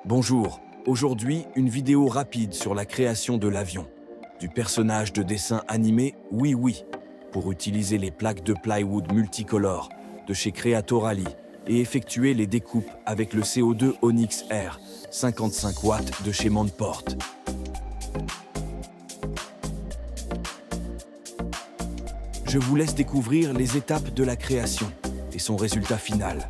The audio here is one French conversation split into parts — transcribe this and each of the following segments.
Bonjour, aujourd'hui une vidéo rapide sur la création de l'Avion, du personnage de dessin animé Oui Oui, pour utiliser les plaques de plywood multicolores de chez Creatorally et effectuer les découpes avec le CO₂ ONYX R, 55 watts de chez Monport. Je vous laisse découvrir les étapes de la création et son résultat final.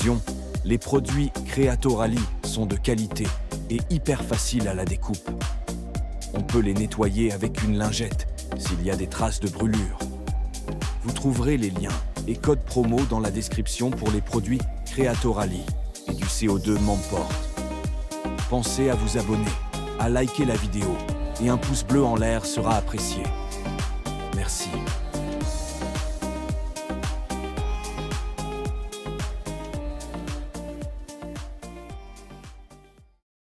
conclusion, les produits Creatorally sont de qualité et hyper faciles à la découpe. On peut les nettoyer avec une lingette s'il y a des traces de brûlure. Vous trouverez les liens et codes promo dans la description pour les produits Creatorally et du CO₂ Monport. Pensez à vous abonner, à liker la vidéo et un pouce bleu en l'air sera apprécié. Merci.